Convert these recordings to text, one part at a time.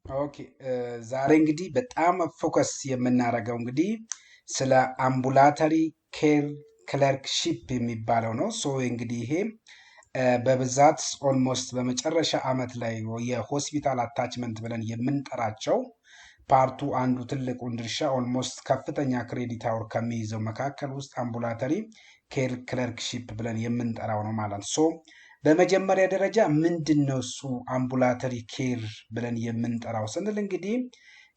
ኦኬ ዛሬ እንግዲህ በጣም ፎከስ የምናደርገው እንግዲህ ስለ አምቡላተሪ ኬር ክለርክሺፕ የሚባለው ነው። ሶ እንግዲህ ይሄ በብዛት ኦልሞስት በመጨረሻ ዓመት ላይ የሆስፒታል አታችመንት ብለን የምንጠራቸው ፓርቱ አንዱ ትልቁን ድርሻ ኦልሞስት ከፍተኛ ክሬዲት አወር ከሚይዘው መካከል ውስጥ አምቡላተሪ ኬር ክለርክሺፕ ብለን የምንጠራው ነው ማለት ነው። ሶ በመጀመሪያ ደረጃ ምንድን ነው እሱ አምቡላተሪ ኬር ብለን የምንጠራው ስንል እንግዲህ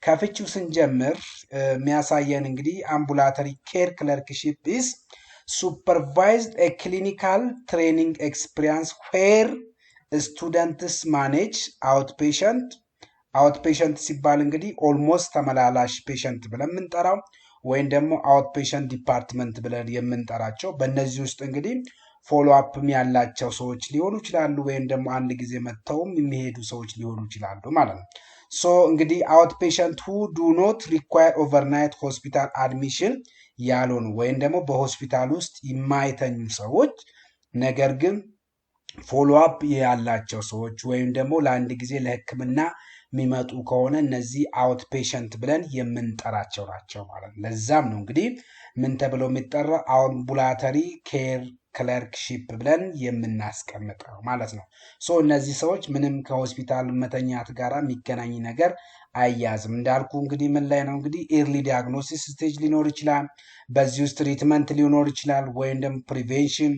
ከፍቺው ስንጀምር የሚያሳየን እንግዲህ አምቡላተሪ ኬር ክለርክሺፕ ኢዝ ሱፐርቫይዝድ ኤ ክሊኒካል ትሬኒንግ ኤክስፒሪየንስ ዌር ስቱደንትስ ማኔጅ አውትፔሸንት። አውትፔሸንት ሲባል እንግዲህ ኦልሞስት ተመላላሽ ፔሸንት ብለን የምንጠራው ወይም ደግሞ አውትፔሸንት ዲፓርትመንት ብለን የምንጠራቸው በእነዚህ ውስጥ እንግዲህ ፎሎ አፕም ያላቸው ሰዎች ሊሆኑ ይችላሉ፣ ወይም ደግሞ አንድ ጊዜ መጥተውም የሚሄዱ ሰዎች ሊሆኑ ይችላሉ ማለት ነው። ሶ እንግዲህ አውት ፔሸንት ሁ ዱ ኖት ሪኳየር ኦቨርናይት ሆስፒታል አድሚሽን ያልሆኑ ወይም ደግሞ በሆስፒታል ውስጥ የማይተኙ ሰዎች ነገር ግን ፎሎ አፕ ያላቸው ሰዎች ወይም ደግሞ ለአንድ ጊዜ ለሕክምና የሚመጡ ከሆነ እነዚህ አውት ፔሸንት ብለን የምንጠራቸው ናቸው ማለት ነው። ለዛም ነው እንግዲህ ምን ተብለው የሚጠራው አምቡላተሪ ኬር ክለርክሺፕ ብለን የምናስቀምጠው ማለት ነው። ሶ እነዚህ ሰዎች ምንም ከሆስፒታል መተኛት ጋር የሚገናኝ ነገር አያዝም። እንዳልኩ እንግዲህ ምን ላይ ነው እንግዲህ ኤርሊ ዲያግኖሲስ ስቴጅ ሊኖር ይችላል፣ በዚህ ውስጥ ትሪትመንት ሊኖር ይችላል፣ ወይም ደግሞ ፕሪቬንሽን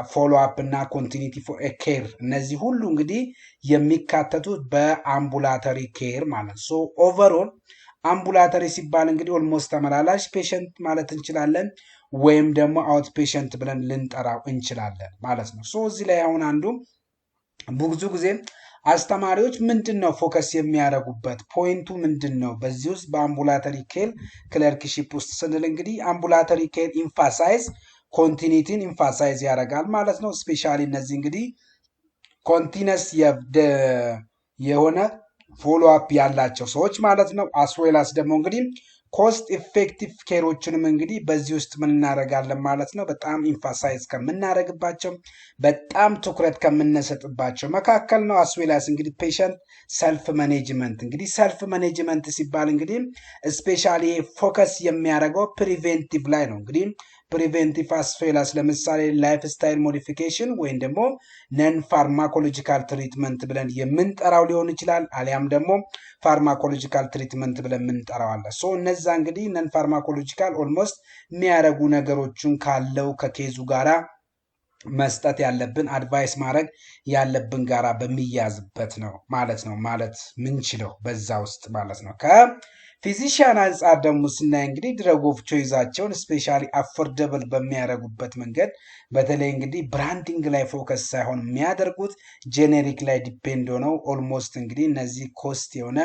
ፎሎ አፕ እና ኮንቲኒቲ ፎር ኬር እነዚህ ሁሉ እንግዲህ የሚካተቱት በአምቡላተሪ ኬር ማለት ነው። ሶ ኦቨርኦል አምቡላተሪ ሲባል እንግዲህ ኦልሞስት ተመላላሽ ፔሸንት ማለት እንችላለን፣ ወይም ደግሞ አውት ፔሸንት ብለን ልንጠራው እንችላለን ማለት ነው። ሶ እዚህ ላይ አሁን አንዱ ብዙ ጊዜ አስተማሪዎች ምንድን ነው ፎከስ የሚያደርጉበት ፖይንቱ ምንድን ነው በዚህ ውስጥ በአምቡላተሪ ኬር ክለርክሺፕ ውስጥ ስንል እንግዲህ አምቡላተሪ ኬር ኢንፋሳይዝ ኮንቲኒቲን ኢንፋሳይዝ ያደርጋል ማለት ነው። ስፔሻሊ እነዚህ እንግዲህ ኮንቲነስ የሆነ ፎሎ አፕ ያላቸው ሰዎች ማለት ነው። አስዌላስ ደግሞ እንግዲህ ኮስት ኢፌክቲቭ ኬሮችንም እንግዲህ በዚህ ውስጥ ምን እናደርጋለን ማለት ነው። በጣም ኢንፋሳይዝ ከምናደርግባቸው በጣም ትኩረት ከምንሰጥባቸው መካከል ነው። አስዌላስ እንግዲህ ፔሸንት ሰልፍ ማኔጅመንት እንግዲህ ሰልፍ ማኔጅመንት ሲባል እንግዲህ ስፔሻሊ ፎከስ የሚያደርገው ፕሪቬንቲቭ ላይ ነው። እንግዲህ ፕሪቬንቲቭ አስዌላስ ለምሳሌ ላይፍ ስታይል ሞዲፊኬሽን ወይም ደግሞ ነን ፋርማኮሎጂካል ትሪትመንት ብለን የምንጠራው ሊሆን ይችላል። አሊያም ደግሞ ፋርማኮሎጂካል ትሪትመንት ብለን የምንጠራው አለ። ሶ እነዛ እንግዲህ ነን ፋርማኮሎጂካል ኦልሞስት የሚያደርጉ ነገሮችን ካለው ከኬዙ ጋራ መስጠት ያለብን አድቫይስ ማድረግ ያለብን ጋራ በሚያዝበት ነው ማለት ምንችለው በዛ ውስጥ ማለት ነው። ፊዚሽያን አንጻር ደግሞ ስናይ እንግዲህ ድረግ ኦፍ ቾይዛቸውን ስፔሻሊ አፎርደብል በሚያደርጉበት መንገድ በተለይ እንግዲህ ብራንዲንግ ላይ ፎከስ ሳይሆን የሚያደርጉት ጄኔሪክ ላይ ዲፔንድ ሆነው ኦልሞስት እንግዲህ እነዚህ ኮስት የሆነ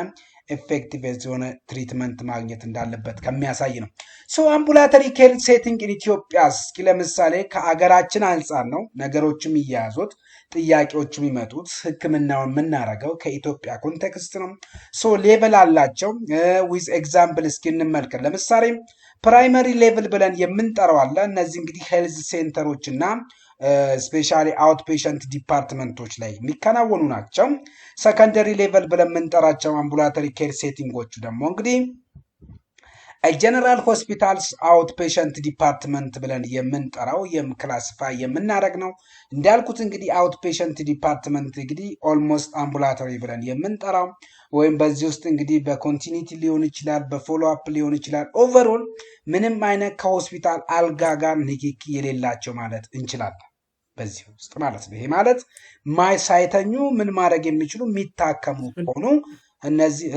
ኤፌክቲቭ የሆነ ትሪትመንት ማግኘት እንዳለበት ከሚያሳይ ነው። ሶ አምቡላተሪ ኬር ሴቲንግ ኢን ኢትዮጵያ እስኪ ለምሳሌ ከአገራችን አንጻር ነው ነገሮችም እያያዙት ጥያቄዎቹ የሚመጡት ህክምናውን የምናደርገው ከኢትዮጵያ ኮንቴክስት ነው። ሶ ሌቭል አላቸው። ዊዝ ኤግዛምፕል እስኪ እንመልከት። ለምሳሌ ፕራይመሪ ሌቭል ብለን የምንጠራው አለ። እነዚህ እንግዲህ ሄልዝ ሴንተሮች እና ስፔሻሊ አውት ፔሸንት ዲፓርትመንቶች ላይ የሚከናወኑ ናቸው። ሰከንደሪ ሌቭል ብለን የምንጠራቸው አምቡላተሪ ኬር ሴቲንጎቹ ደግሞ እንግዲህ ጀነራል ሆስፒታልስ አውት ፔሸንት ዲፓርትመንት ብለን የምንጠራው ክላሲፋይ የምናደርግ ነው። እንዳልኩት እንግዲህ አውት ፔሸንት ዲፓርትመንት እንግዲህ ኦልሞስት አምቡላተሪ ብለን የምንጠራው ወይም በዚህ ውስጥ እንግዲህ በኮንቲኒቲ ሊሆን ይችላል፣ በፎሎ አፕ ሊሆን ይችላል። ኦቨርኦል ምንም አይነት ከሆስፒታል አልጋ ጋር ንክኪ የሌላቸው ማለት እንችላለን በዚህ ውስጥ ማለት ነው። ይሄ ማለት ሳይተኙ ምን ማድረግ የሚችሉ የሚታከሙ ሆኑ እነዚህ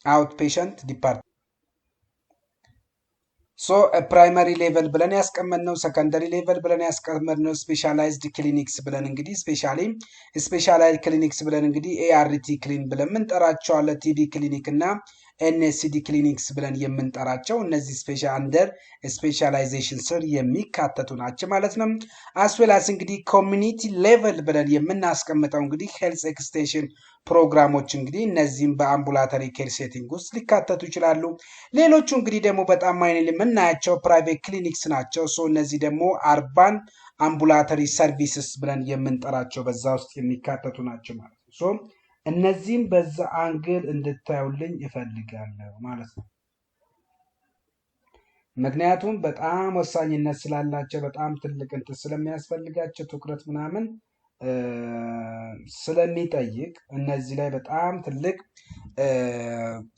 አውት ፔሸንት ዲፓርትመንት። ሶ ፕራይመሪ ሌቨል ብለን ያስቀመጥነው፣ ሰከንደሪ ሌቨል ብለን ያስቀመጥነው፣ ስፔሻላይዝድ ክሊኒክስ ብለን እንግዲህ ስፔሻላይዝድ ክሊኒክስ ብለን እንግዲህ ኤአርቲ ክሊን ብለን ምንጠራቸዋለን። ቲቢ ክሊኒክ እና ኤንኤስሲዲ ክሊኒክስ ብለን የምንጠራቸው እነዚህ አንደር ስፔሻላይዜሽን ስር የሚካተቱ ናቸው ማለት ነው። አስዌላስ እንግዲህ ኮሚኒቲ ሌቨል ብለን የምናስቀምጠው እንግዲህ ሄልስ ኤክስቴንሽን ፕሮግራሞች እንግዲህ እነዚህም በአምቡላተሪ ኬር ሴቲንግ ውስጥ ሊካተቱ ይችላሉ። ሌሎቹ እንግዲህ ደግሞ በጣም ማይነር የምናያቸው ፕራይቬት ክሊኒክስ ናቸው። እነዚህ ደግሞ አርባን አምቡላተሪ ሰርቪስስ ብለን የምንጠራቸው በዛ ውስጥ የሚካተቱ ናቸው ማለት ነው። እነዚህም በዛ አንግል እንድታዩልኝ እፈልጋለሁ ማለት ነው። ምክንያቱም በጣም ወሳኝነት ስላላቸው በጣም ትልቅ እንትን ስለሚያስፈልጋቸው ትኩረት ምናምን ስለሚጠይቅ እነዚህ ላይ በጣም ትልቅ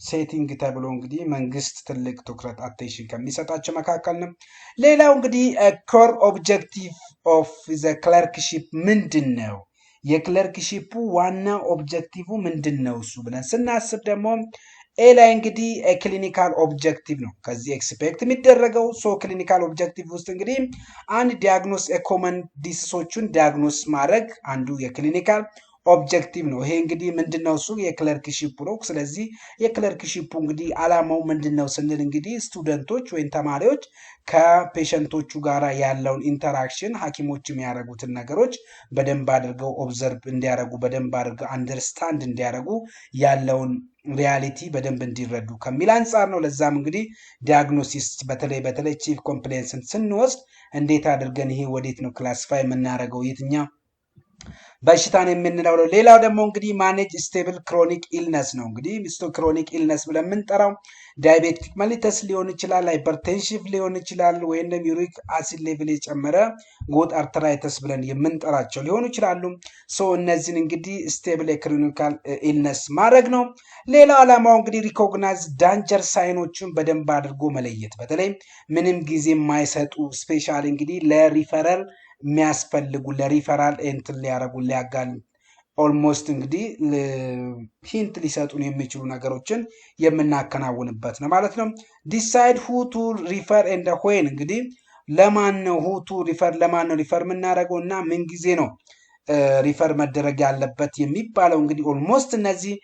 ሴቲንግ ተብሎ እንግዲህ መንግስት ትልቅ ትኩረት አቴንሽን ከሚሰጣቸው መካከል ነው። ሌላው እንግዲህ ኮር ኦብጀክቲቭ ኦፍ ዘ ክለርክሺፕ ምንድን ነው? የክለርክሺፑ ዋና ኦብጀክቲቭ ምንድን ነው? እሱ ብለን ስናስብ ደግሞ ኤ ላይ እንግዲህ ክሊኒካል ኦብጀክቲቭ ነው ከዚህ ኤክስፔክት የሚደረገው። ክሊኒካል ኦብጀክቲቭ ውስጥ እንግዲህ አንድ ዲያግኖስ ኮመን ዲሲሶቹን ዲያግኖስ ማድረግ አንዱ የክሊኒካል ኦብጀክቲቭ ነው። ይሄ እንግዲህ ምንድነው? እሱ የክለርክሺፑ ነው። ስለዚህ የክለርክሺፑ እንግዲህ አላማው ምንድነው ስንል እንግዲህ ስቱደንቶች ወይም ተማሪዎች ከፔሸንቶቹ ጋር ያለውን ኢንተራክሽን ሐኪሞች የሚያደርጉትን ነገሮች በደንብ አድርገው ኦብዘርቭ እንዲያደርጉ በደንብ አድርገው አንደርስታንድ እንዲያደርጉ ያለውን ሪያሊቲ በደንብ እንዲረዱ ከሚል አንጻር ነው። ለዛም እንግዲህ ዲያግኖሲስ በተለይ ቺፍ ኮምፕሌንስን ስንወስድ እንዴት አድርገን ይሄ ወዴት ነው ክላሲፋይ የምናደርገው የትኛው በሽታን የምንለው ነው። ሌላው ደግሞ እንግዲህ ማኔጅ ስቴብል ክሮኒክ ኢልነስ ነው። እንግዲህ ክሮኒክ ኢልነስ ብለን የምንጠራው ዳያቤቲክ መልሊተስ ሊሆን ይችላል፣ ሃይፐርቴንሽን ሊሆን ይችላል፣ ወይም ደግሞ ዩሪክ አሲድ ሌቭል የጨመረ ጎት አርተራይተስ ብለን የምንጠራቸው ሊሆኑ ይችላሉ። እነዚህን እንግዲህ ስቴብል የክሮኒካል ኢልነስ ማድረግ ነው። ሌላው ዓላማው እንግዲህ ሪኮግናይዝ ዳንጀር ሳይኖችን በደንብ አድርጎ መለየት፣ በተለይ ምንም ጊዜ የማይሰጡ ስፔሻሊ እንግዲህ ለሪፈረል የሚያስፈልጉ ለሪፈራል እንትን ሊያረጉ ሊያጋል ኦልሞስት እንግዲህ ሂንት ሊሰጡን የሚችሉ ነገሮችን የምናከናውንበት ነው ማለት ነው። ዲሳይድ ሁ ቱ ሪፈር ኤንድ ዌን እንግዲህ ለማን ነው ሁ ቱ ሪፈር ለማን ነው ሪፈር የምናደርገው እና ምን ጊዜ ነው ሪፈር መደረግ ያለበት የሚባለው እንግዲህ ኦልሞስት እነዚህ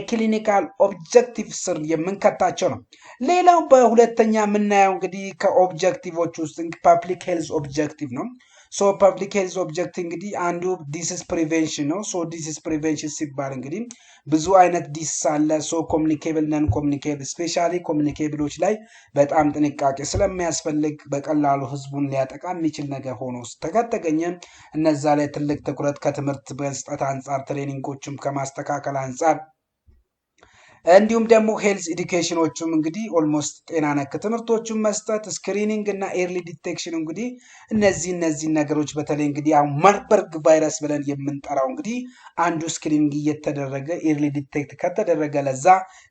ክሊኒካል ኦብጀክቲቭ ስር የምንከታቸው ነው። ሌላው በሁለተኛ የምናየው እንግዲህ ከኦብጀክቲቮች ውስጥ ፐብሊክ ሄልዝ ኦብጀክቲቭ ነው። ፐብሊክ ሄልዝ ኦብጀክቲቭ እንግዲህ አንዱ ዲሲስ ፕሪቬንሽን ነው። ዲሲስ ፕሪቬንሽን ሲባል እንግዲህ ብዙ አይነት ዲሲስ አለ። ኮሚኒኬብል ነን ኮሚኒኬብል ስፔሻሊ ኮሚኒኬብሎች ላይ በጣም ጥንቃቄ ስለሚያስፈልግ በቀላሉ ህዝቡን ሊያጠቃ የሚችል ነገር ሆኖ ከተገኘ እነዛ ላይ ትልቅ ትኩረት ከትምህርት መስጠት አንጻር ትሬኒንጎችም ከማስተካከል አንጻር እንዲሁም ደግሞ ሄልዝ ኤዱኬሽኖችም እንግዲህ ኦልሞስት ጤና ነክ ትምህርቶችን መስጠት ስክሪኒንግ እና ኤርሊ ዲቴክሽን እንግዲህ እነዚህ ነገሮች በተለይ እንግዲህ አሁን ማርበርግ ቫይረስ ብለን የምንጠራው እንግዲህ አንዱ ስክሪኒንግ እየተደረገ ኤርሊ ዲቴክት ከተደረገ ለዛ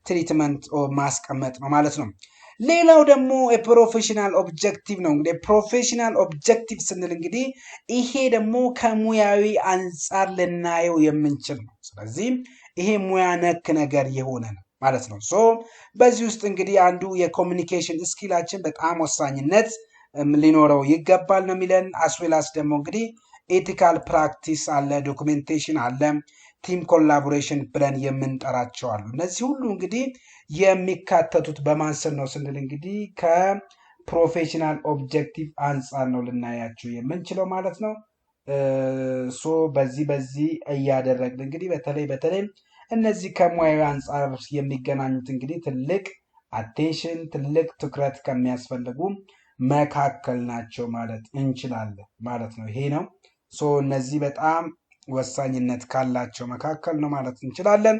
ትሪትመንት ማስቀመጥ ነው ማለት ነው። ሌላው ደግሞ የፕሮፌሽናል ኦብጀክቲቭ ነው። እንግዲህ ፕሮፌሽናል ኦብጀክቲቭ ስንል እንግዲህ ይሄ ደግሞ ከሙያዊ አንጻር ልናየው የምንችል ነው። ስለዚህ ይሄ ሙያ ነክ ነገር የሆነ ነው ማለት ነው። በዚህ ውስጥ እንግዲህ አንዱ የኮሚኒኬሽን ስኪላችን በጣም ወሳኝነት ሊኖረው ይገባል ነው የሚለን። አስዌላስ ደግሞ እንግዲህ ኤቲካል ፕራክቲስ አለ፣ ዶኩሜንቴሽን አለ፣ ቲም ኮላቦሬሽን ብለን የምንጠራቸው አሉ። እነዚህ ሁሉ እንግዲህ የሚካተቱት በማን ስር ነው ስንል እንግዲህ ከፕሮፌሽናል ኦብጀክቲቭ አንጻር ነው ልናያቸው የምንችለው ማለት ነው። በዚህ እያደረግን እንግዲህ በተለይ እነዚህ ከሙያዊ አንጻር የሚገናኙት እንግዲህ ትልቅ አቴንሽን ትልቅ ትኩረት ከሚያስፈልጉ መካከል ናቸው ማለት እንችላለን ማለት ነው። ይሄ ነው እነዚህ በጣም ወሳኝነት ካላቸው መካከል ነው ማለት እንችላለን።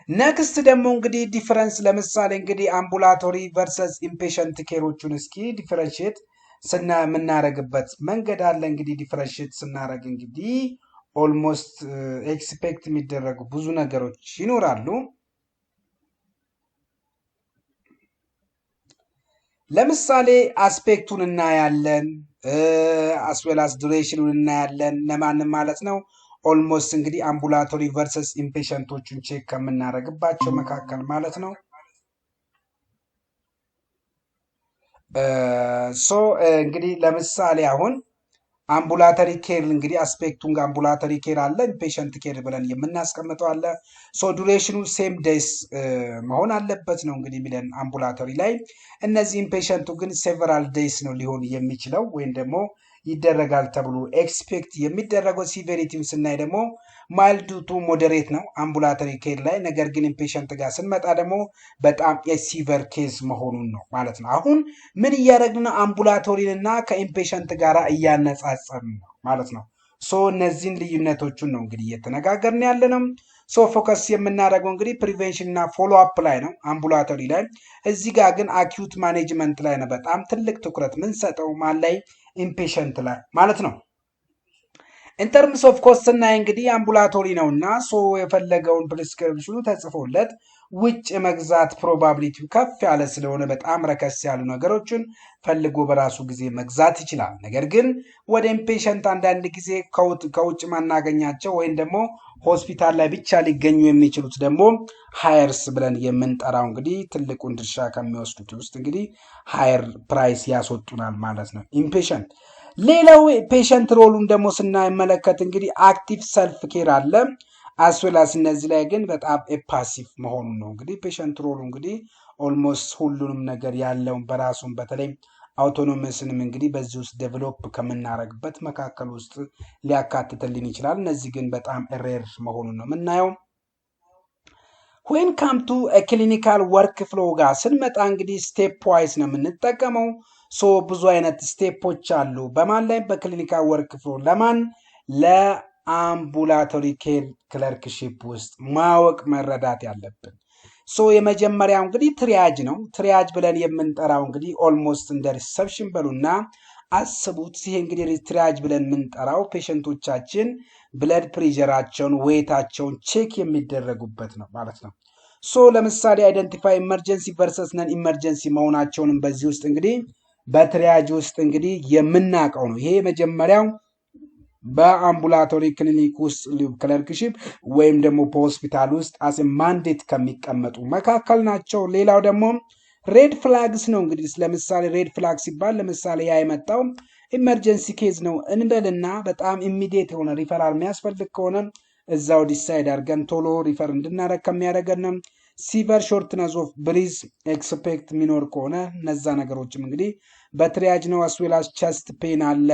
ነክስት ደግሞ እንግዲህ ዲፈረንስ ለምሳሌ እንግዲህ አምቡላቶሪ ቨርሰስ ኢምፔሸንት ኬሮቹን እስኪ ዲፈረንሺየት የምናደርግበት መንገድ አለ። እንግዲህ ዲፈረንሺየት ስናደርግ እንግዲህ ኦልሞስት ኤክስፔክት የሚደረጉ ብዙ ነገሮች ይኖራሉ። ለምሳሌ አስፔክቱን እናያለን፣ አስዌላስ ዱሬሽኑን እናያለን። ለማንም ማለት ነው ኦልሞስት እንግዲህ አምቡላቶሪ ቨርሰስ ኢምፔሸንቶቹን ቼክ ከምናደርግባቸው መካከል ማለት ነው። እንግዲህ ለምሳሌ አሁን አምቡላተሪ ኬር እንግዲህ አስፔክቱን አምቡላተሪ ኬር አለ፣ ኢንፔሸንት ኬር ብለን የምናስቀምጠው አለ። ሶ ዱሬሽኑ ሴም ዴይስ መሆን አለበት ነው እንግዲህ የሚለን አምቡላተሪ ላይ። እነዚህ ኢንፔሸንቱ ግን ሴቨራል ዴይስ ነው ሊሆን የሚችለው ወይም ደግሞ ይደረጋል ተብሎ ኤክስፔክት የሚደረገው። ሲቬሪቲውን ስናይ ደግሞ ማይልድ ቱ ሞዴሬት ነው አምቡላተሪ ኬር ላይ። ነገር ግን ኢምፔሸንት ጋር ስንመጣ ደግሞ በጣም የሲቨር ኬዝ መሆኑን ነው ማለት ነው። አሁን ምን እያደረግን ነው? አምቡላቶሪንና ከኢምፔሸንት ጋር እያነጻጸርን ነው ማለት ነው። ሶ እነዚህን ልዩነቶቹን ነው እንግዲህ እየተነጋገርን ያለ ነው። ሶ ፎከስ የምናደርገው እንግዲህ ፕሪቬንሽን እና ፎሎ አፕ ላይ ነው አምቡላቶሪ ላይ። እዚህ ጋር ግን አኪዩት ማኔጅመንት ላይ ነው በጣም ትልቅ ትኩረት ምንሰጠው ማን ላይ? ኢምፔሸንት ላይ ማለት ነው። ኢንተርምስ ኦፍ ኮስት ስናይ እንግዲህ አምቡላቶሪ ነው እና ሶ የፈለገውን ፕሪስክሪፕሽኑ ተጽፎለት ውጭ መግዛት ፕሮባቢሊቲው ከፍ ያለ ስለሆነ በጣም ረከስ ያሉ ነገሮችን ፈልጎ በራሱ ጊዜ መግዛት ይችላል። ነገር ግን ወደ ኢምፔሸንት አንዳንድ ጊዜ ከውጭ ማናገኛቸው ወይም ደግሞ ሆስፒታል ላይ ብቻ ሊገኙ የሚችሉት ደግሞ ሃየርስ ብለን የምንጠራው እንግዲህ ትልቁን ድርሻ ከሚወስዱት ውስጥ እንግዲህ ሃየር ፕራይስ ያስወጡናል ማለት ነው ኢምፔሸንት። ሌላው ፔሸንት ሮሉን ደግሞ ስናመለከት እንግዲህ አክቲቭ ሰልፍ ኬር አለ አስዌላስ። እነዚህ ላይ ግን በጣም ፓሲቭ መሆኑን ነው እንግዲህ ፔሸንት ሮሉ እንግዲህ ኦልሞስት ሁሉንም ነገር ያለውን በራሱን በተለይ አውቶኖመስንም እንግዲህ በዚህ ውስጥ ዴቨሎፕ ከምናደርግበት መካከል ውስጥ ሊያካትትልን ይችላል። እነዚህ ግን በጣም ሬር መሆኑን ነው የምናየው። ዌን ካም ቱ ክሊኒካል ወርክ ፍሎ ጋር ስንመጣ እንግዲህ ስቴፕ ዋይዝ ነው የምንጠቀመው። ሶ ብዙ አይነት ስቴፖች አሉ። በማን ላይ? በክሊኒካል ወርክ ፍሎ። ለማን? ለአምቡላቶሪ ኬር ክለርክሺፕ ውስጥ ማወቅ መረዳት ያለብን። ሶ የመጀመሪያው እንግዲህ ትሪያጅ ነው። ትሪያጅ ብለን የምንጠራው እንግዲህ ኦልሞስት እንደ ሪሰፕሽን በሉና አስቡት። ይሄ እንግዲህ ትሪያጅ ብለን የምንጠራው ፔሸንቶቻችን ብለድ ፕሬሸራቸውን ዌታቸውን ቼክ የሚደረጉበት ነው ማለት ነው። ሶ ለምሳሌ አይደንቲፋይ ኢመርጀንሲ ቨርሰስ ነን ኢመርጀንሲ መሆናቸውንም በዚህ ውስጥ እንግዲህ በትሪያጅ ውስጥ እንግዲህ የምናውቀው ነው። ይሄ የመጀመሪያው በአምቡላቶሪ ክሊኒክ ውስጥ ክለርክሺፕ ወይም ደግሞ በሆስፒታል ውስጥ አስ ማንዴት ከሚቀመጡ መካከል ናቸው። ሌላው ደግሞ ሬድ ፍላግስ ነው። እንግዲህ ለምሳሌ ሬድ ፍላግ ሲባል ለምሳሌ ያ የመጣው ኢመርጀንሲ ኬዝ ነው እንበልና በጣም ኢሚዲየት የሆነ ሪፈራል የሚያስፈልግ ከሆነ እዛው ዲሳይድ አድርገን ቶሎ ሪፈር እንድናደረግ ከሚያደርገን ሲቨር ሾርትነስ ኦፍ ብሪዝ ኤክስፔክት ሚኖር ከሆነ እነዛ ነገሮችም እንግዲህ በትሪያጅ ነው። አስዌላስ ቸስት ፔን አለ።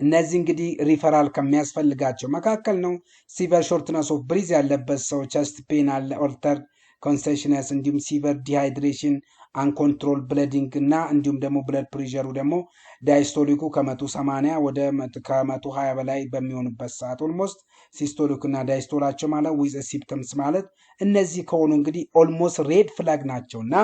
እነዚህ እንግዲህ ሪፈራል ከሚያስፈልጋቸው መካከል ነው። ሲቨር ሾርትነስ ኦፍ ብሪዝ ያለበት ሰው ቸስት ፔን አለ፣ ኦልተር ኮንሰሽነስ፣ እንዲሁም ሲቨር ዲሃይድሬሽን፣ አንኮንትሮል ብለዲንግ እና እንዲሁም ደግሞ ብለድ ፕሬሸሩ ደግሞ ዳይስቶሊኩ ከ180 ወደ ከ120 በላይ በሚሆንበት ሰዓት ኦልሞስት ሲስቶሊክ እና ዳይስቶላቸው ማለት ዊዝ ሲፕተምስ ማለት እነዚህ ከሆኑ እንግዲህ ኦልሞስት ሬድ ፍላግ ናቸው እና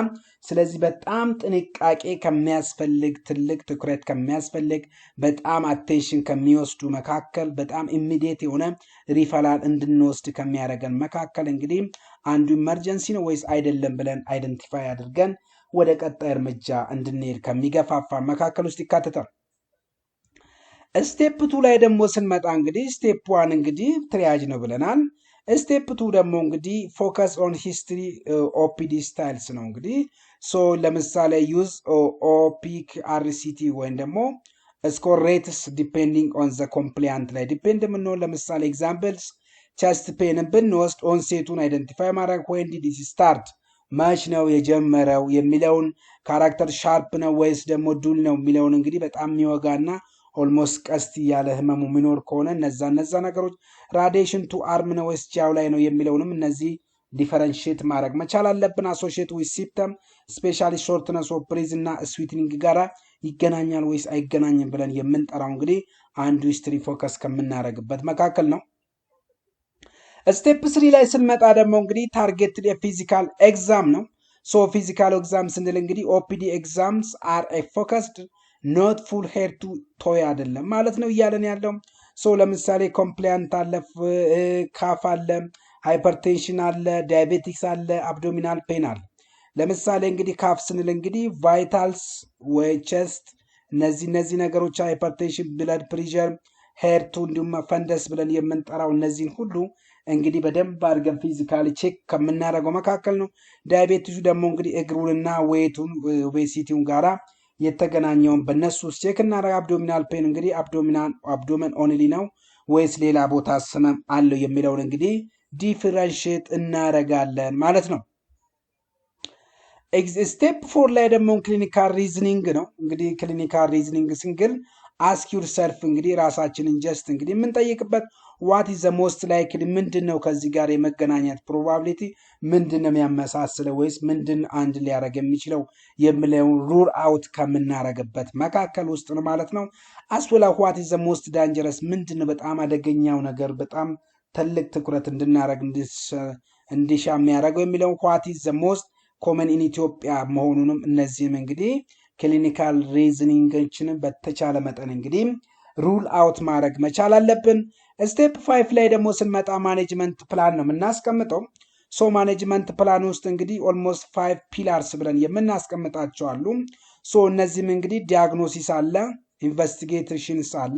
ስለዚህ በጣም ጥንቃቄ ከሚያስፈልግ ትልቅ ትኩረት ከሚያስፈልግ በጣም አቴንሽን ከሚወስዱ መካከል በጣም ኢሚዲየት የሆነ ሪፈራል እንድንወስድ ከሚያደርገን መካከል እንግዲህ አንዱ ኢመርጀንሲ ነው ወይስ አይደለም ብለን አይደንቲፋይ አድርገን ወደ ቀጣይ እርምጃ እንድንሄድ ከሚገፋፋ መካከል ውስጥ ይካተታል። ስቴፕ ቱ ላይ ደግሞ ስንመጣ እንግዲህ ስቴፕ ዋን እንግዲህ ትሪያጅ ነው ብለናል። ስቴፕ ቱ ደግሞ እንግዲህ ፎከስ ኦን ሂስትሪ ኦፒዲ ስታይልስ ነው። እንግዲህ ሶ ለምሳሌ ዩዝ ኦፒክ አርሲቲ ወይም ደግሞ ስኮር ሬትስ ዲፔንዲንግ ኦን ዘ ኮምፕሊያንት ላይ ዲፔንድ የምንሆን ለምሳሌ ኤግዛምፕልስ ቸስት ፔንን ብንወስድ ኦንሴቱን አይደንቲፋይ ማድረግ ወይን ዲድ ስታርት መች ነው የጀመረው የሚለውን ካራክተር ሻርፕ ነው ወይስ ደግሞ ዱል ነው የሚለውን እንግዲህ በጣም የሚወጋና ኦልሞስት ቀስት እያለ ህመሙ የሚኖር ከሆነ እነዛ ነገሮች ራዲዬሽን ቱ አርም ነው ወይስ ጃው ላይ ነው የሚለውንም እነዚህ ዲፈረንሽት ማድረግ መቻል አለብን። አሶሺየት ዊዝ ሲፕተም ስፔሻሊ ሾርትነስ ኦፍ ብሪዝ እና ስዊትኒንግ ጋራ ይገናኛል ወይስ አይገናኝም ብለን የምንጠራው እንግዲህ አንዱ ሂስትሪ ፎከስ ከምናደርግበት መካከል ነው። ስቴፕ 3 ላይ ስንመጣ ደግሞ እንግዲህ ታርጌት የፊዚካል ኤግዛም ነው። ሶ ፊዚካል ኤግዛም ስንል እንግዲህ ኦፒዲ ኤግዛምስ አር ፎከስድ ኖት ፉል ሄር ቱ ቶይ አይደለም ማለት ነው እያለን ያለው። ሶ ለምሳሌ ኮምፕሊያንት አለ፣ ካፍ አለ፣ ሃይፐርቴንሽን አለ፣ ዳያቤቲክስ አለ፣ አብዶሚናል ፔን አለ። ለምሳሌ እንግዲህ ካፍ ስንል እንግዲህ ቫይታልስ ወይ ቸስት እነዚህ ነገሮች ሃይፐርቴንሽን፣ ብለድ ፕሬሸር፣ ሄርቱ እንዲሁም ፈንደስ ብለን የምንጠራው እነዚህን ሁሉ እንግዲህ በደንብ አድርገን ፊዚካሊ ቼክ ከምናደርገው መካከል ነው። ዳያቤቲሱ ደግሞ እንግዲህ እግሩንና ዌቱን ኦቤሲቲውን ጋራ የተገናኘውን በእነሱ ውስጥ ቼክ እናደርግ። አብዶሚናል ፔን እንግዲህ አብዶመን ኦንሊ ነው ወይስ ሌላ ቦታ ህመም አለው የሚለውን እንግዲህ ዲፍረንሽት እናደርጋለን ማለት ነው። ስቴፕ 4 ላይ ደግሞ ክሊኒካል ሪዝኒንግ ነው። እንግዲህ ክሊኒካል ሪዝኒንግ ስንግል አስክ ዩር ሰልፍ እንግዲህ ራሳችንን ጀስት እንግዲህ የምንጠይቅበት ዋት ኢዝ ዘ ሞስት ላይክሊ ምንድን ነው ከዚህ ጋር የመገናኘት ፕሮባቢሊቲ ምንድን ነው የሚያመሳስለው ወይስ ምንድን አንድ ሊያደርግ የሚችለው የሚለውን ሩል አውት ከምናደርግበት መካከል ውስጥ ነው ማለት ነው። አስወላ ዋት ኢዝ ዘ ሞስት ዳንጀረስ ምንድን ነው በጣም አደገኛው ነገር በጣም ትልቅ ትኩረት እንድናደርግ እንዲሻ የሚያደርገው የሚለውን ዋት ኢዝ ዘ ሞስት ኮመን ኢን ኢትዮጵያ መሆኑንም እነዚህም እንግዲህ ክሊኒካል ሪዝኒንግችንን በተቻለ መጠን እንግዲህ ሩል አውት ማድረግ መቻል አለብን። ስቴፕ 5 ላይ ደግሞ ስንመጣ ማኔጅመንት ፕላን ነው የምናስቀምጠው። ሶ ማኔጅመንት ፕላን ውስጥ እንግዲህ ኦልሞስት 5 ፒላርስ ብለን የምናስቀምጣቸው አሉ። ሶ እነዚህም እንግዲህ ዲያግኖሲስ አለ፣ ኢንቨስቲጌሽንስ አለ፣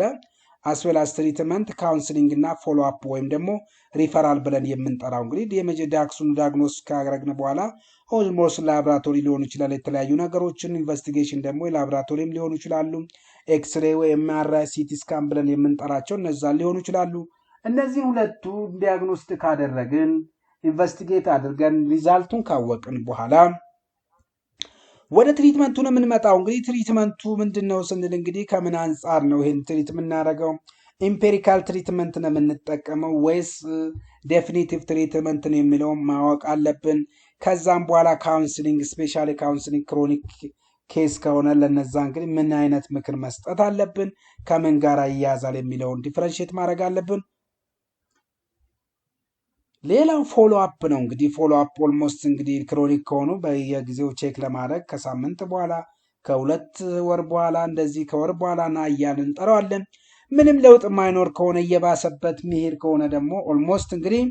አስዌላስ ትሪትመንት፣ ካውንስሊንግ እና ፎሎ አፕ ወይም ደግሞ ሪፈራል ብለን የምንጠራው እንግዲህ ዲያግኖስ ካደረግን በኋላ ኦልሞስት ላብራቶሪ ሊሆኑ ይችላል የተለያዩ ነገሮችን፣ ኢንቨስቲጌሽን ደግሞ የላብራቶሪም ሊሆኑ ይችላሉ፣ ኤክስሬ ወይ ኤምአርአይ ሲቲ ስካን ብለን የምንጠራቸው እነዛን ሊሆኑ ይችላሉ። እነዚህ ሁለቱ ዲያግኖስቲክ ካደረግን ኢንቨስቲጌት አድርገን ሪዛልቱን ካወቅን በኋላ ወደ ትሪትመንቱ ነው የምንመጣው። እንግዲህ ትሪትመንቱ ምንድን ነው ስንል እንግዲህ ከምን አንጻር ነው ይሄን ትሪት የምናደርገው? ኢምፔሪካል ትሪትመንት ነው የምንጠቀመው ወይስ ዴፊኒቲቭ ትሪትመንት ነው የሚለውን ማወቅ አለብን። ከዛም በኋላ ካውንስሊንግ፣ ስፔሻሊ ካውንስሊንግ ክሮኒክ ኬስ ከሆነ ለነዛ እንግዲህ ምን አይነት ምክር መስጠት አለብን፣ ከምን ጋር ይያዛል የሚለውን ዲፍረንሽት ማድረግ አለብን። ሌላው ፎሎ አፕ ነው። እንግዲህ ፎሎ አፕ ኦልሞስት እንግዲህ ክሮኒክ ከሆኑ በየጊዜው ቼክ ለማድረግ ከሳምንት በኋላ ከሁለት ወር በኋላ እንደዚህ ከወር በኋላ ና እያልን እንጠራዋለን። ምንም ለውጥ የማይኖር ከሆነ እየባሰበት ሚሄድ ከሆነ ደግሞ ኦልሞስት እንግዲህ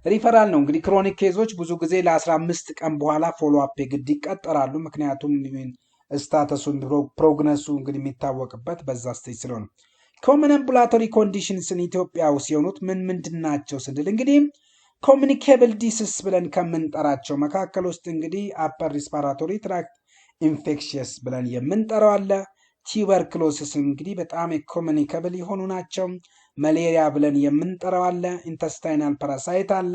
ሪፈራል ነው። እንግዲህ ክሮኒክ ኬዞች ብዙ ጊዜ ለ15 ቀን በኋላ ፎሎ አፕ ግድ ይቀጠራሉ። ምክንያቱም ስታተሱን ፕሮግነሱ እንግዲህ የሚታወቅበት በዛ ስቴጅ ስለሆነ ኮመን አምቡላቶሪ ኮንዲሽንስን ኢትዮጵያ ውስጥ የሆኑት ምንድን ናቸው ስንል እንግዲህ ኮሚኒኬብል ዲስስ ብለን ከምንጠራቸው መካከል ውስጥ እንግዲህ አፐር ሪስፓራቶሪ ትራክት ኢንፌክሽየስ ብለን የምንጠራው አለ። ቱበርክሎሲስ እንግዲህ በጣም ኮሚኒኬብል የሆኑ ናቸው። መሌሪያ ብለን የምንጠራው አለ። ኢንተስታይናል ፓራሳይት አለ።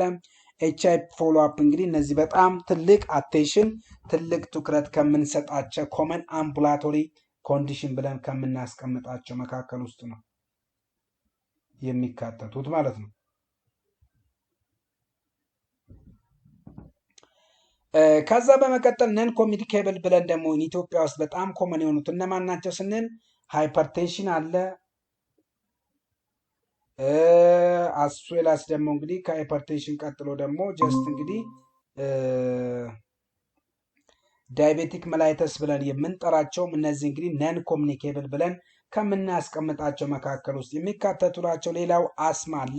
ኤችአይ ፎሎ አፕ እንግዲህ እነዚህ በጣም ትልቅ አቴንሽን ትልቅ ትኩረት ከምንሰጣቸው ኮመን አምቡላቶሪ ኮንዲሽን ብለን ከምናስቀምጣቸው መካከል ውስጥ ነው የሚካተቱት ማለት ነው። ከዛ በመቀጠል ነን ኮሚኒኬብል ብለን ደግሞ ኢትዮጵያ ውስጥ በጣም ኮመን የሆኑት እነማን ናቸው ስንል ሃይፐርቴንሽን አለ። አስዌላስ ደግሞ እንግዲህ ከሃይፐርቴንሽን ቀጥሎ ደግሞ ጀስት እንግዲህ ዳያቤቲክ መላይተስ ብለን የምንጠራቸውም እነዚህ እንግዲህ ነን ኮሚኒኬብል ብለን ከምናስቀምጣቸው መካከል ውስጥ የሚካተቱ ናቸው። ሌላው አስማ አለ፣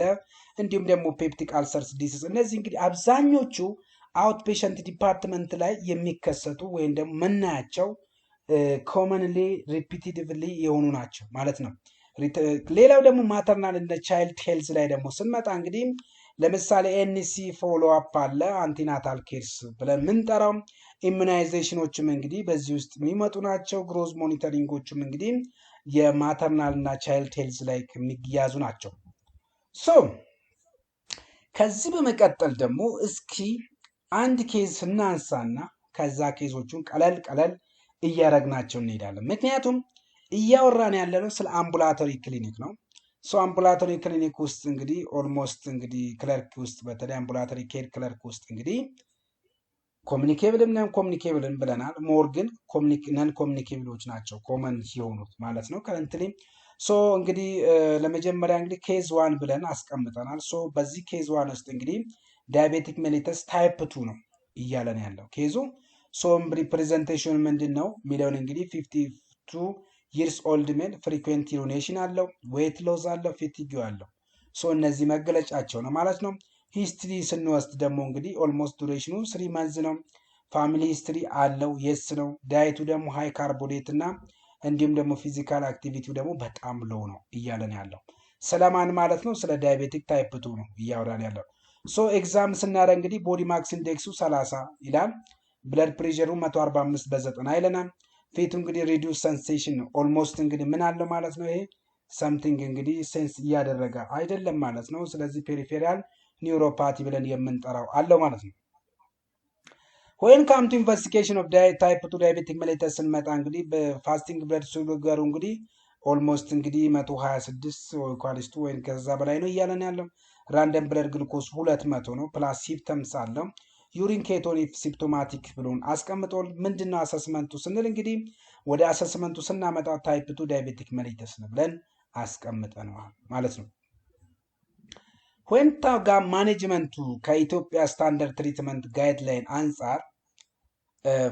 እንዲሁም ደግሞ ፔፕቲክ አልሰርስ ዲሲዝ። እነዚህ እንግዲህ አብዛኞቹ አውት ፔሸንት ዲፓርትመንት ላይ የሚከሰቱ ወይም ደግሞ ምናያቸው ኮመንሊ ሪፒቲቲቭሊ የሆኑ ናቸው ማለት ነው። ሌላው ደግሞ ማተርናል እንደ ቻይልድ ሄልዝ ላይ ደግሞ ስንመጣ እንግዲህ ለምሳሌ ኤንሲ ፎሎ አፕ አለ፣ አንቲናታል ኬርስ ብለን ምንጠራው። ኢሙናይዜሽኖችም እንግዲህ በዚህ ውስጥ የሚመጡ ናቸው። ግሮዝ ሞኒተሪንጎችም እንግዲህ የማተርናል እና ቻይልድ ሄልዝ ላይ የሚያዙ ናቸው። ሶ ከዚህ በመቀጠል ደግሞ እስኪ አንድ ኬዝ እናንሳና ከዛ ኬዞቹን ቀለል ቀለል እያረግናቸው እንሄዳለን። ምክንያቱም እያወራን ያለነው ስለ አምቡላቶሪ ክሊኒክ ነው። ሶ አምቡላቶሪ ክሊኒክ ውስጥ እንግዲህ ኦልሞስት እንግዲህ ክለርክ ውስጥ በተለይ አምቡላቶሪ ኬር ክለርክ ውስጥ እንግዲህ ኮሚኒኬብልም ነን ኮሚኒኬብልን ብለናል። ሞር ግን ነን ኮሚኒኬብሎች ናቸው ኮመን የሆኑት ማለት ነው ከረንትሊ። ሶ እንግዲህ ለመጀመሪያ እንግዲህ ኬዝ ዋን ብለን አስቀምጠናል። ሶ በዚህ ኬዝ ዋን ውስጥ እንግዲህ ዳያቤቲክ ሜሊተስ ታይፕ 2 ነው እያለን ያለው ኬዙ። ሶ ሪፕሬዘንቴሽን ምንድን ነው የሚለውን እንግዲህ 52 ይርስ ኦልድ ሜል፣ ፍሪኩዌንት ዩሪኔሽን አለው፣ ዌት ሎዝ አለው፣ ፌቲግ አለው። ሶ እነዚህ መገለጫቸው ነው ማለት ነው። ሂስትሪ ስንወስድ ደግሞ እንግዲህ ኦልሞስት ዱሬሽኑ 3 መንዝ ነው። ፋሚሊ ሂስትሪ አለው፣ የስ ነው። ዳይቱ ደግሞ ሃይ ካርቦኔት እና እንዲሁም ደግሞ ፊዚካል አክቲቪቲው ደግሞ በጣም ሎው ነው እያለን ያለው። ስለማን ማለት ነው? ስለ ዳያቤቲክ ታይፕ 2 ነው እያወራን ያለው። ሶ ኤግዛም ስናደርግ እንግዲህ ቦዲ ማክስ ኢንዴክሱ 30 ይላል። ብለድ ፕሬሸሩ 145/90 ይለናል። ፊቱ እንግዲህ ሪዲዩስ ሰንሴሽን ነው። ኦልሞስት እንግዲህ ምን አለው ማለት ነው? ይሄ ሰምቲንግ እንግዲህ ሴንስ እያደረገ አይደለም ማለት ነው። ስለዚህ ፔሪፌሪያል ኒውሮፓቲ ብለን የምንጠራው አለው ማለት ነው። ወይን ካም ቱ ኢንቨስቲጌሽን ኦፍ ታይፕ 2 ዳያቤቲክ ሜሊተስ ስንመጣ እንግዲህ በፋስቲንግ ብለድ ሹገሩ እንግዲህ ኦልሞስት እንግዲህ 126 ኢኳሊስቱ ወይም ከዛ በላይ ነው እያለን ያለው። ራንደም ብለድ ግሉኮስ 200 ነው። ፕላስ ሲምፕተምስ አለው። ዩሪን ኬቶን ሲምፕቶማቲክ ብሎን አስቀምጦል። ምንድነው አሰስመንቱ ስንል እንግዲህ ወደ አሰስመንቱ ስናመጣው ታይፕ 2 ዳያቤቲክ ሜሊተስ ነው ብለን አስቀምጠነዋል ማለት ነው። ዌንታ ጋር ማኔጅመንቱ ከኢትዮጵያ ስታንዳርድ ትሪትመንት ጋይድላይን አንጻር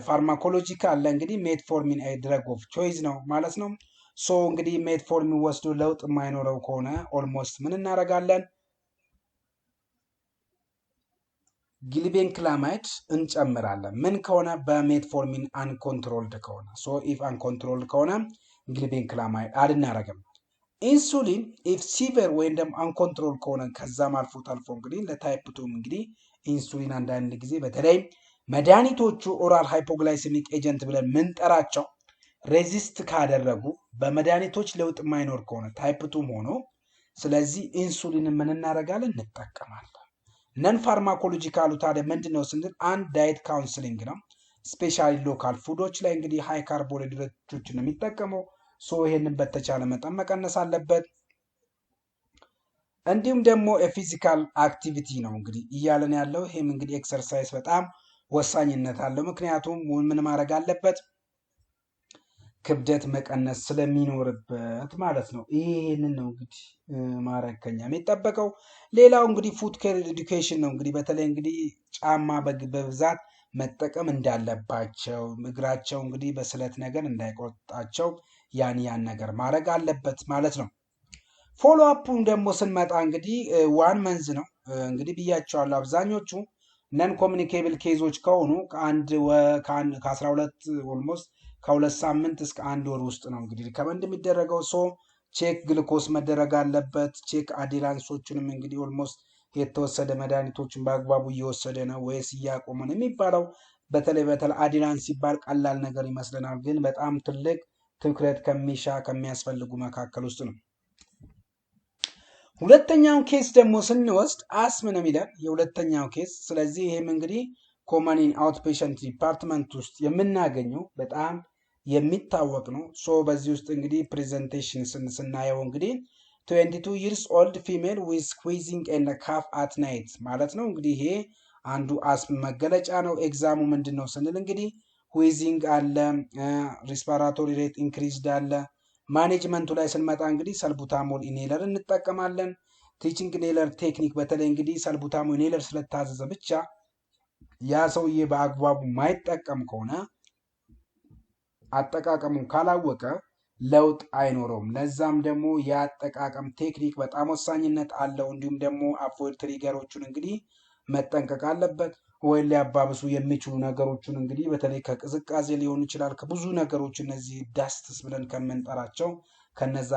ፋርማኮሎጂካል አለ እንግዲህ ሜትፎርሚን ድረግ ኦፍ ቾይስ ነው ማለት ነው። ሶ እንግዲህ ሜትፎርሚን ወስዶ ለውጥ የማይኖረው ከሆነ ኦልሞስት ምን እናደርጋለን? ግሊቤንክላማይድ እንጨምራለን። ምን ከሆነ በሜትፎርሚን አንኮንትሮልድ ከሆነ ሶ ኢፍ አንኮንትሮልድ ከሆነ ግሊቤንክላማይድ አድ እናደርግም። ኢንሱሊን ኢፍ ሲቨር ወይም ደግሞ አንኮንትሮል ከሆነ ከዛም አልፎ ታልፎ እንግዲህ ለታይፕ 2 እንግዲህ ኢንሱሊን አንዳንድ ጊዜ በተለይ መድኃኒቶቹ ኦራል ሃይፖግላይሴሚክ ኤጀንት ብለን ምንጠራቸው ሬዚስት ካደረጉ በመድኃኒቶች ለውጥ የማይኖር ከሆነ ታይፕ 2 ሆኖ ስለዚህ ኢንሱሊን ምን እናደርጋለን? እንጠቀማለን። ነን ፋርማኮሎጂካሉ ታዲያ ምንድን ነው ስንል አንድ ዳይት ካውንስሊንግ ነው። ስፔሻሊ ሎካል ፉዶች ላይ እንግዲህ ሃይ ካርቦሃይድሬቶችን ነው የሚጠቀመው። ሶ ይሄንን በተቻለ መጠን መቀነስ አለበት። እንዲሁም ደግሞ የፊዚካል አክቲቪቲ ነው እንግዲህ እያለን ያለው። ይሄም እንግዲህ ኤክሰርሳይዝ በጣም ወሳኝነት አለው። ምክንያቱም ምን ማድረግ አለበት? ክብደት መቀነስ ስለሚኖርበት ማለት ነው። ይሄንን ነው እንግዲህ ማድረግ ከኛ የሚጠበቀው። ሌላው እንግዲህ ፉድ ኬር ኤዱኬሽን ነው። እንግዲህ በተለይ እንግዲህ ጫማ በብዛት መጠቀም እንዳለባቸው፣ እግራቸው እንግዲህ በስለት ነገር እንዳይቆርጣቸው ያን ነገር ማድረግ አለበት ማለት ነው። ፎሎ አፑን ደግሞ ስንመጣ እንግዲህ ዋን መንዝ ነው እንግዲህ ብያቸዋለሁ። አብዛኞቹ ነን ኮሚኒኬብል ኬዞች ከሆኑ ከ12 ኦልሞስት ከ2 ሳምንት እስከ 1 ወር ውስጥ ነው እንግዲህ ሪከመንድ የሚደረገው። ሶ ቼክ ግልኮስ መደረግ አለበት። ቼክ አዲላንሶቹንም እንግዲህ ኦልሞስት የተወሰደ መድኃኒቶችን በአግባቡ እየወሰደ ነው ወይስ እያቆመ ነው የሚባለው። በተለይ አዲላንስ ሲባል ቀላል ነገር ይመስለናል፣ ግን በጣም ትልቅ ትኩረት ከሚያስፈልጉ መካከል ውስጥ ነው። ሁለተኛው ኬስ ደግሞ ስንወስድ አስም ነው የሚለን የሁለተኛው ኬስ። ስለዚህ ይህም እንግዲህ ኮመን ኢን አውትፔሸንት ዲፓርትመንት ውስጥ የምናገኘው በጣም የሚታወቅ ነው። ሶ በዚህ ውስጥ እንግዲህ ፕሬዘንቴሽን ስናየው እንግዲህ 22 years old female with squeezing and cough at night ማለት ነው። እንግዲህ ይሄ አንዱ አስም መገለጫ ነው። ኤግዛሙ ምንድን ነው ስንል እንግዲህ ዊዚንግ አለ፣ ሪስፓራቶሪ ሬት ኢንክሪዝድ አለ። ማኔጅመንቱ ላይ ስንመጣ እንግዲህ ሰልቡታሞል ኢንሄለር እንጠቀማለን። ቲቺንግ ኢንሄለር ቴክኒክ በተለይ እንግዲህ ሰልቡታሞል ኢንሄለር ስለታዘዘ ብቻ ያ ሰውዬ በአግባቡ ማይጠቀም ከሆነ አጠቃቀሙን ካላወቀ ለውጥ አይኖረውም። ለዛም ደግሞ የአጠቃቀም ቴክኒክ በጣም ወሳኝነት አለው። እንዲሁም ደግሞ አፎይድ ትሪገሮቹን እንግዲህ መጠንቀቅ አለበት። ወይ ሊያባብሱ የሚችሉ ነገሮችን እንግዲህ በተለይ ከቅዝቃዜ ሊሆን ይችላል፣ ከብዙ ነገሮች እነዚህ ዳስትስ ብለን ከምንጠራቸው ከነዛ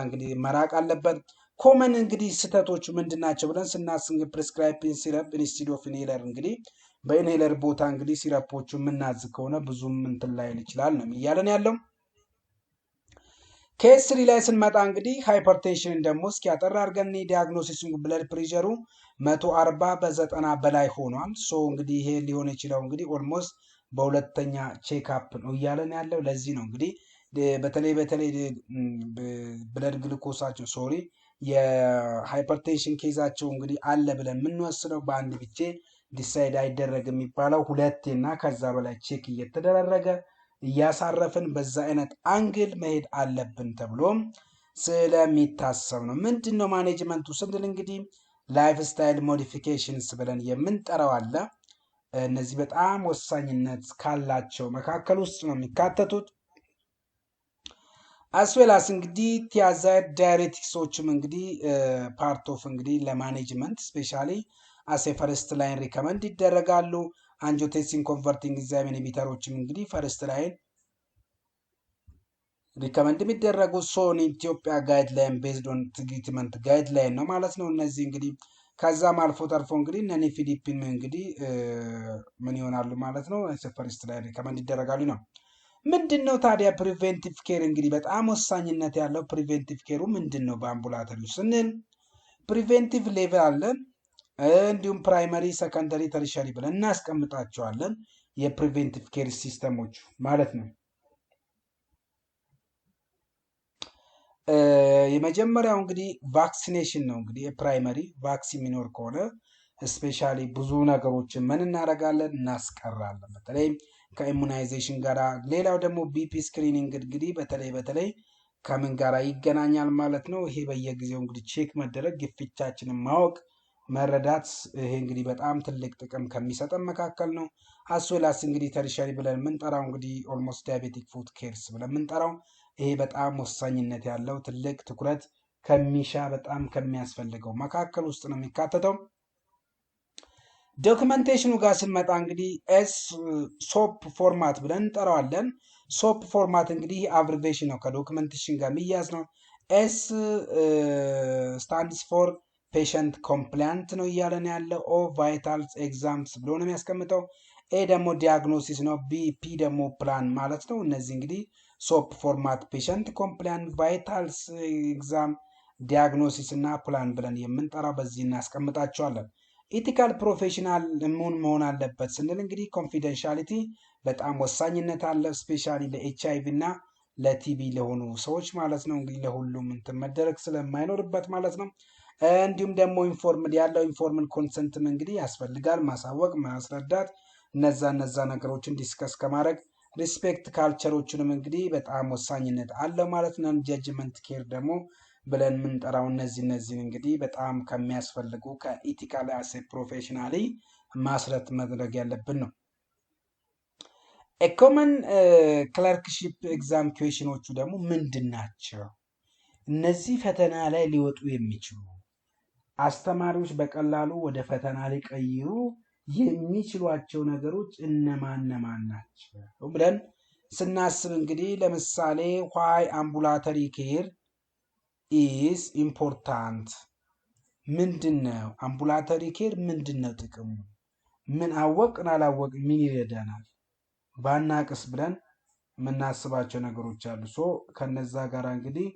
እንግዲህ መራቅ አለበት። ኮመን እንግዲህ ስህተቶች ምንድናቸው ብለን ስናስብ ፕሪስክራይቢንግ ሲረፕ ኢንስቲድ ኦፍ ኢንሄለር እንግዲህ በኢንሄለር ቦታ እንግዲህ ሲረፖቹ የምናዝ ከሆነ ብዙም እንትን ላይል ይችላል ነው እያለን ያለው። ኬስ 3 ላይ ስንመጣ እንግዲህ ሃይፐርቴንሽንን ደግሞ እስኪ ያጠራ አድርገን ዲያግኖሲሱን ብለድ ፕሬሸሩ 140 በ90 በላይ ሆኗል። ሶ እንግዲህ ይሄ ሊሆን ይችላል እንግዲህ ኦልሞስት በሁለተኛ ቼክአፕ ነው እያለን ያለው። ለዚህ ነው እንግዲህ በተለይ ብለድ ግሉኮሳቸው የሃይፐርቴንሽን ኬዛቸው እንግዲህ አለ ብለን የምንወስነው በአንድ ብቻ ዲሳይድ አይደረግ የሚባለው ሁለቴና ከዛ በላይ ቼክ እየተደረገ እያሳረፍን በዛ አይነት አንግል መሄድ አለብን ተብሎም ስለሚታሰብ ነው። ምንድነው ማኔጅመንቱ ስንል እንግዲህ ላይፍ ስታይል ሞዲፊኬሽንስ ብለን የምንጠራው አለ። እነዚህ በጣም ወሳኝነት ካላቸው መካከል ውስጥ ነው የሚካተቱት። አስዌላስ እንግዲህ ቲያዛይድ ዳይሬቲክሶችም እንግዲህ ፓርት ኦፍ እንግዲህ ለማኔጅመንት ስፔሻሊ አሴ ፈርስት ላይን ሪከመንድ ይደረጋሉ። አንጂዮቴንሲን ኮንቨርቲንግ ኢንዛይም ኢንሂቢተሮችም እንግዲህ ፈርስት ላይን ሪከመንድ የሚደረጉ ሶን ኢትዮጵያ ጋይድላይን ቤዝድ ኦን ትሪትመንት ጋይድላይን ነው ማለት ነው። እነዚህ እንግዲህ ከዛም አልፎ ተርፎ እንግዲህ እነኒ ፊሊፒን እንግዲህ ምን ይሆናሉ ማለት ነው ፈርስት ላይን ሪከመንድ ይደረጋሉ ነው። ምንድነው ታዲያ ፕሪቬንቲቭ ኬር? እንግዲህ በጣም ወሳኝነት ያለው ፕሪቬንቲቭ ኬሩ ምንድነው በአምቡላተሪው ስንል ፕሪቬንቲቭ ሌቭል አለን፣ እንዲሁም ፕራይመሪ፣ ሰከንደሪ፣ ተርሸሪ ብለን እናስቀምጣቸዋለን የፕሪቬንቲቭ ኬር ሲስተሞች ማለት ነው። የመጀመሪያው እንግዲህ ቫክሲኔሽን ነው። እንግዲህ የፕራይመሪ ቫክሲን የሚኖር ከሆነ ስፔሻሊ ብዙ ነገሮችን ምን እናደርጋለን? እናስቀራለን፣ በተለይ ከኢሙናይዜሽን ጋር። ሌላው ደግሞ ቢፒ ስክሪኒንግ እንግዲህ በተለይ ከምን ጋር ይገናኛል ማለት ነው። ይሄ በየጊዜው እንግዲህ ቼክ መደረግ፣ ግፊታችንን ማወቅ መረዳት፣ ይሄ እንግዲህ በጣም ትልቅ ጥቅም ከሚሰጠን መካከል ነው። አስዌላስ እንግዲህ ተርሸሪ ብለን የምንጠራው እንግዲህ ኦልሞስት ዳያቤቲክ ፉት ኬርስ ብለን የምንጠራው ይሄ በጣም ወሳኝነት ያለው ትልቅ ትኩረት ከሚሻ በጣም ከሚያስፈልገው መካከል ውስጥ ነው የሚካተተው። ዶክመንቴሽኑ ጋር ስንመጣ እንግዲህ ኤስ ሶፕ ፎርማት ብለን እንጠራዋለን። ሶፕ ፎርማት እንግዲህ አብሪቬሽን ነው፣ ከዶክመንቴሽን ጋር የሚያዝ ነው። ኤስ ስታንድስ ፎር ፔሸንት ኮምፕላንት ነው እያለን ያለ። ኦ ቫይታልስ ኤግዛምስ ብሎ ነው የሚያስቀምጠው። ኤ ደግሞ ዲያግኖሲስ ነው። ፒ ደግሞ ፕላን ማለት ነው። እነዚህ እንግዲህ ሶፕ ፎርማት ፔሸንት ኮምፕላንት፣ ቫይታልስ፣ ኤግዛም፣ ዲያግኖሲስ እና ፕላን ብለን የምንጠራው በዚህ እናስቀምጣቸዋለን። ኢቲካል ፕሮፌሽናል ምን መሆን አለበት ስንል እንግዲህ ኮንፊደንሻሊቲ በጣም ወሳኝነት አለ። ስፔሻሊ ለኤች አይ ቪ እና ለቲቢ ለሆኑ ሰዎች ማለት ነው። እንግዲህ ለሁሉም እንትን መደረግ ስለማይኖርበት ማለት ነው። እንዲሁም ደግሞ ኢንፎርምድ ያለው ኢንፎርምድ ኮንሰንትም እንግዲህ ያስፈልጋል፣ ማሳወቅ፣ ማስረዳት፣ እነዛ ነገሮችን ዲስከስ ከማድረግ ሪስፔክት ካልቸሮችንም እንግዲህ በጣም ወሳኝነት አለው ማለት ነው። ጀጅመንት ኬር ደግሞ ብለን የምንጠራው እነዚህን እንግዲህ በጣም ከሚያስፈልጉ ከኢቲካል አሴ ፕሮፌሽናሊ ማስረት መድረግ ያለብን ነው። ኮመን ክለርክሺፕ ኤግዛም ኩዌሽኖቹ ደግሞ ምንድን ናቸው? እነዚህ ፈተና ላይ ሊወጡ የሚችሉ አስተማሪዎች በቀላሉ ወደ ፈተና ሊቀይሩ የሚችሏቸው ነገሮች እነማን ናቸው ብለን ስናስብ እንግዲህ ለምሳሌ ዋይ አምቡላተሪ ኬር ኢዝ ኢምፖርታንት። ምንድን ነው አምቡላተሪ ኬር? ምንድን ነው ጥቅሙ? ምን አወቅን አላወቅ ምን ይረዳናል? ባናቅስ ብለን የምናስባቸው ነገሮች አሉ። ሶ ከነዛ ጋር እንግዲህ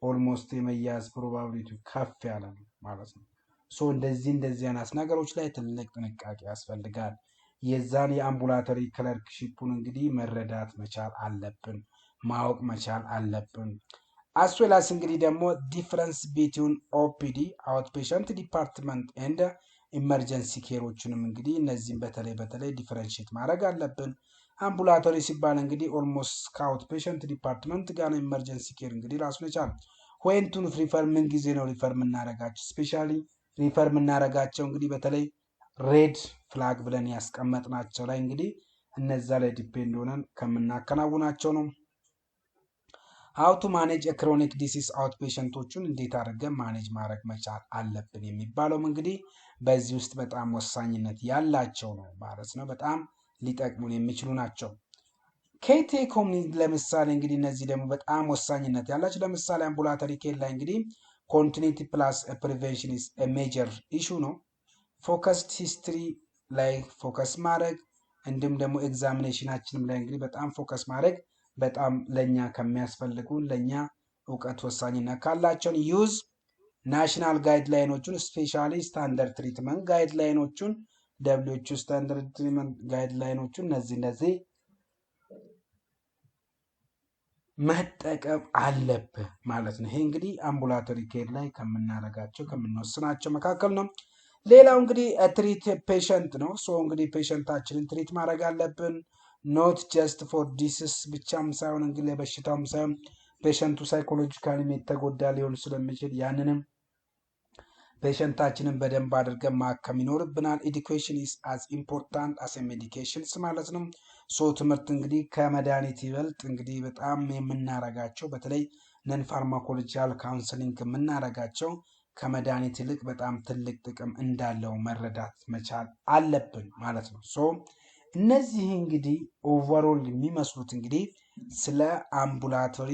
ኦልሞስት የመያዝ ፕሮባቢሊቲ ከፍ ያለ ነው ማለት ነው። ሶ እንደዚህ አይነት ነገሮች ላይ ትልቅ ጥንቃቄ ያስፈልጋል። የዛን የአምቡላተሪ ክለርክሺፑን እንግዲህ መረዳት መቻል አለብን፣ ማወቅ መቻል አለብን። አስዌላስ እንግዲህ ደግሞ ዲፍረንስ ቢትዊን ኦፒዲ አውትፔሸንት ዲፓርትመንት ኤንድ ኢመርጀንሲ ኬሮችንም እንግዲህ እነዚህም በተለይ ዲፍረንሽት ማድረግ አለብን። አምቡላቶሪ ሲባል እንግዲህ ኦልሞስት ከአውት ፔሸንት ዲፓርትመንት ጋር ነው። ኢመርጀንሲ ኬር እንግዲህ ራሱን ይቻላል። ዌንቱን ሪፈር ምን ጊዜ ነው ሪፈር የምናደርጋቸው? ስፔሻሊ ሪፈር የምናደርጋቸው እንግዲህ በተለይ ሬድ ፍላግ ብለን ያስቀመጥናቸው ላይ እንግዲህ እነዛ ላይ ዲፔንድ ሆነን ከምናከናውናቸው ነው። ሀው ቱ ማኔጅ ክሮኒክ ዲሲስ አውት ፔሸንቶቹን እንዴት አድርገን ማኔጅ ማድረግ መቻል አለብን የሚባለውም እንግዲህ በዚህ ውስጥ በጣም ወሳኝነት ያላቸው ነው ማለት ነው። በጣም ሊጠቅሙን የሚችሉ ናቸው። ኬቴኮም ለምሳሌ እንግዲህ እነዚህ ደግሞ በጣም ወሳኝነት ያላቸው ለምሳሌ አምቡላተሪ ኬር ላይ እንግዲህ ኮንቲኒቲ ፕላስ ፕሪቬንሽን ኢዝ ሜጀር ኢሹ ነው። ፎከስድ ሂስትሪ ላይ ፎከስ ማድረግ እንዲሁም ደግሞ ኤግዛሚኔሽናችንም ላይ እንግዲህ በጣም ፎከስ ማድረግ በጣም ለእኛ ከሚያስፈልጉን ለእኛ እውቀት ወሳኝነት ካላቸውን ዩዝ ናሽናል ጋይድላይኖቹን ስፔሻሊ ስታንዳርድ ትሪትመንት ጋይድላይኖቹን ደብሊውኤችኦ ስታንዳርድ ትሪትመንት ጋይድላይኖቹን እነዚህ መጠቀም አለብህ ማለት ነው። ይሄ እንግዲህ አምቡላቶሪ ኬር ላይ ከምናደርጋቸው ከምንወስናቸው መካከል ነው። ሌላው እንግዲህ ትሪት ፔሸንት ነው። ሶ እንግዲህ ፔሸንታችንን ትሪት ማድረግ አለብን። ኖት ጀስት ፎር ዲስስ ብቻም ሳይሆን እንግዲህ ለበሽታውም ሳይሆን ፔሸንቱ ሳይኮሎጂካሊ የተጎዳ ሊሆን ስለሚችል ያንንም ፔሸንታችንን በደንብ አድርገን ማከም ይኖርብናል። ኤዱኬሽን ኢዝ አዝ ኢምፖርታንት አስ ሜዲኬሽንስ ማለት ነው። ሶ ትምህርት እንግዲህ ከመድኃኒት ይበልጥ እንግዲህ በጣም የምናረጋቸው በተለይ ነን ፋርማኮሎጂካል ካውንስሊንግ የምናረጋቸው ከመድኃኒት ይልቅ በጣም ትልቅ ጥቅም እንዳለው መረዳት መቻል አለብን ማለት ነው። ሶ እነዚህ እንግዲህ ኦቨርኦል የሚመስሉት እንግዲህ ስለ አምቡላቶሪ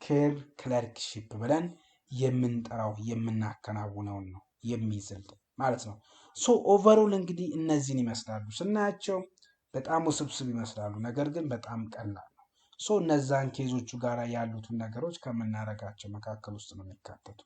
ኬር ክለርክሺፕ ብለን የምንጠራው የምናከናውነውን ነው የሚይዝልን ማለት ነው። ሶ ኦቨርኦል እንግዲህ እነዚህን ይመስላሉ ስናያቸው። በጣም ውስብስብ ይመስላሉ፣ ነገር ግን በጣም ቀላል ነው። ሶ እነዛን ኬዞቹ ጋር ያሉትን ነገሮች ከምናደርጋቸው መካከል ውስጥ ነው የሚካተቱ።